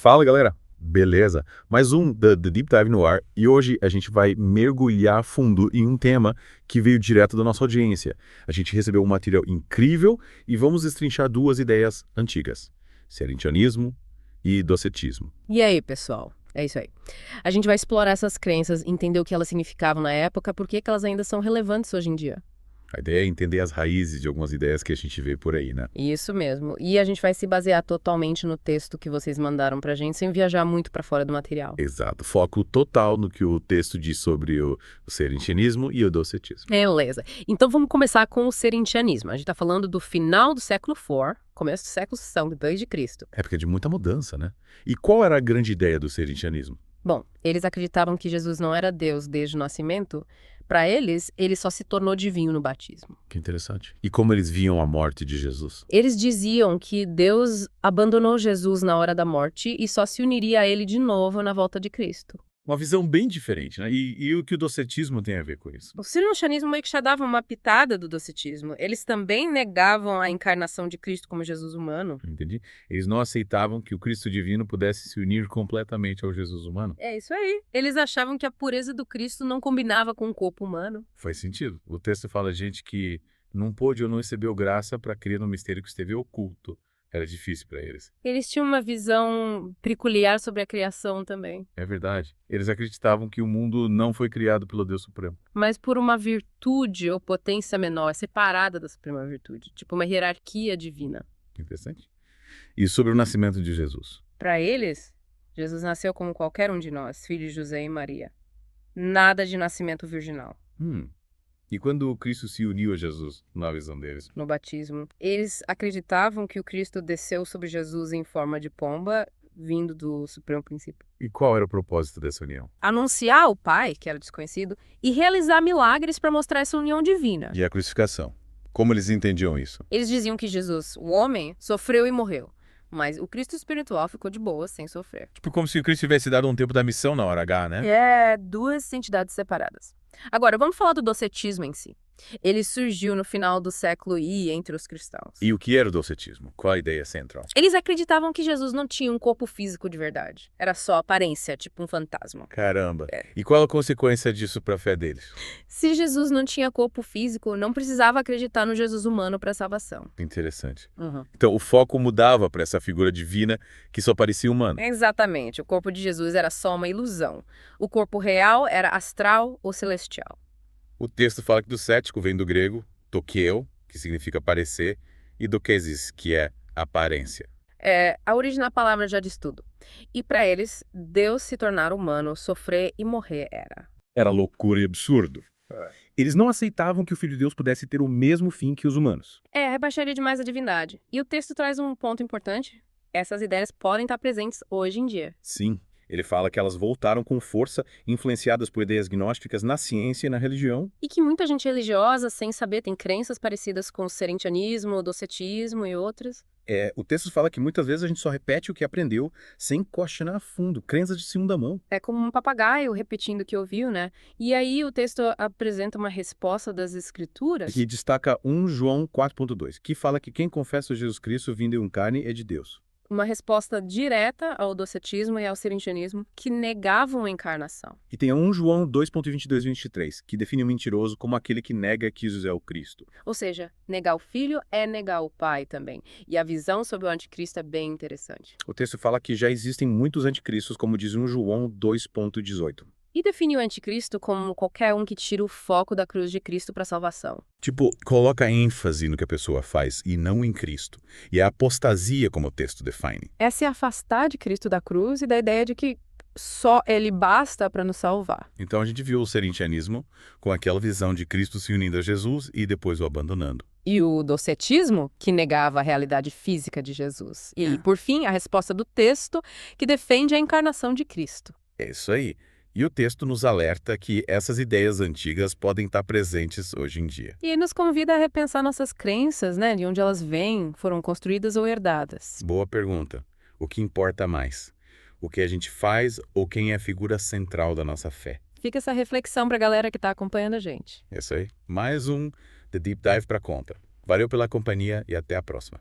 Fala, galera! Beleza? Mais um The Deep Dive no ar e hoje a gente vai mergulhar fundo em um tema que veio direto da nossa audiência. A gente recebeu um material incrível e vamos destrinchar duas ideias antigas: serentianismo e docetismo. E aí, pessoal? É isso aí. A gente vai explorar essas crenças, entender o que elas significavam na época, por que elas ainda são relevantes hoje em dia. A ideia é entender as raízes de algumas ideias que a gente vê por aí, né? Isso mesmo. E a gente vai se basear totalmente no texto que vocês mandaram pra gente, sem viajar muito pra fora do material. Exato. Foco total no que o texto diz sobre o serentianismo e o docetismo. Beleza. Então vamos começar com o serentianismo. A gente tá falando do final do século IV, começo do século V depois de Cristo. Época de muita mudança, né? E qual era a grande ideia do serentianismo? Bom, eles acreditavam que Jesus não era Deus desde o nascimento. Para eles, ele só se tornou divino no batismo. Que interessante. E como eles viam a morte de Jesus? Eles diziam que Deus abandonou Jesus na hora da morte e só se uniria a ele de novo na volta de Cristo. Uma visão bem diferente, né? E o que o docetismo tem a ver com isso? O serentianismo meio que já dava uma pitada do docetismo. Eles também negavam a encarnação de Cristo como Jesus humano. Entendi. Eles não aceitavam que o Cristo divino pudesse se unir completamente ao Jesus humano? É isso aí. Eles achavam que a pureza do Cristo não combinava com o corpo humano. Faz sentido. O texto fala, gente, que não pôde ou não recebeu graça para crer no mistério que esteve oculto. Era difícil para eles. Eles tinham uma visão peculiar sobre a criação também. É verdade. Eles acreditavam que o mundo não foi criado pelo Deus Supremo. Mas por uma virtude ou potência menor, separada da suprema virtude. Tipo uma hierarquia divina. Interessante. E sobre o nascimento de Jesus? Para eles, Jesus nasceu como qualquer um de nós, filho de José e Maria. Nada de nascimento virginal. E quando o Cristo se uniu a Jesus, na visão deles? No batismo, eles acreditavam que o Cristo desceu sobre Jesus em forma de pomba, vindo do Supremo Princípio. E qual era o propósito dessa união? Anunciar ao Pai, que era desconhecido, e realizar milagres para mostrar essa união divina. E a crucificação. Como eles entendiam isso? Eles diziam que Jesus, o homem, sofreu e morreu. Mas o Cristo espiritual ficou de boa, sem sofrer. Tipo como se o Cristo tivesse dado um tempo da missão na hora H, né? É, duas entidades separadas. Agora, vamos falar do docetismo em si. Ele surgiu no final do século I entre os cristãos. E o que era o docetismo? Qual a ideia central? Eles acreditavam que Jesus não tinha um corpo físico de verdade. Era só aparência, tipo um fantasma. Caramba. E qual a consequência disso para a fé deles? Se Jesus não tinha corpo físico, não precisava acreditar no Jesus humano para salvação. Interessante. Então, o foco mudava para essa figura divina que só parecia humana. Exatamente. O corpo de Jesus era só uma ilusão. O corpo real era astral ou celestial. O texto fala que do cético vem do grego tokeo, que significa parecer, e dokesis, que é aparência. A origem da palavra já diz tudo. E para eles, Deus se tornar humano, sofrer e morrer era. Era loucura e absurdo. Eles não aceitavam que o Filho de Deus pudesse ter o mesmo fim que os humanos. Rebaixaria demais a divindade. E o texto traz um ponto importante. Essas ideias podem estar presentes hoje em dia. Sim, ele fala que elas voltaram com força, influenciadas por ideias gnósticas na ciência e na religião. E que muita gente religiosa, sem saber, tem crenças parecidas com o serentianismo, o docetismo e outras. O texto fala que muitas vezes a gente só repete o que aprendeu sem questionar a fundo, crenças de segunda mão. É como um papagaio repetindo o que ouviu, né? E aí o texto apresenta uma resposta das escrituras. E destaca 1 João 4.2, que fala que quem confessa Jesus Cristo vindo em carne é de Deus. Uma resposta direta ao docetismo e ao serentianismo que negavam a encarnação. E tem 1 João 2.22 e 23, que define o mentiroso como aquele que nega que Jesus é o Cristo. Ou seja, negar o filho é negar o pai também. E a visão sobre o anticristo é bem interessante. O texto fala que já existem muitos anticristos, como diz 1 João 2.18. E define o anticristo como qualquer um que tira o foco da cruz de Cristo para a salvação. Tipo, coloca ênfase no que a pessoa faz e não em Cristo. E a apostasia, como o texto define. É se afastar de Cristo da cruz e da ideia de que só ele basta para nos salvar. Então a gente viu o serentianismo com aquela visão de Cristo se unindo a Jesus e depois o abandonando. E o docetismo, que negava a realidade física de Jesus. E, por fim, a resposta do texto, que defende a encarnação de Cristo. É isso aí. E o texto nos alerta que essas ideias antigas podem estar presentes hoje em dia. E nos convida a repensar nossas crenças, né? De onde elas vêm, foram construídas ou herdadas. Boa pergunta. O que importa mais? O que a gente faz ou quem é a figura central da nossa fé? Fica essa reflexão para a galera que está acompanhando a gente. É isso aí. Mais um The Deep Dive para conta. Valeu pela companhia e até a próxima.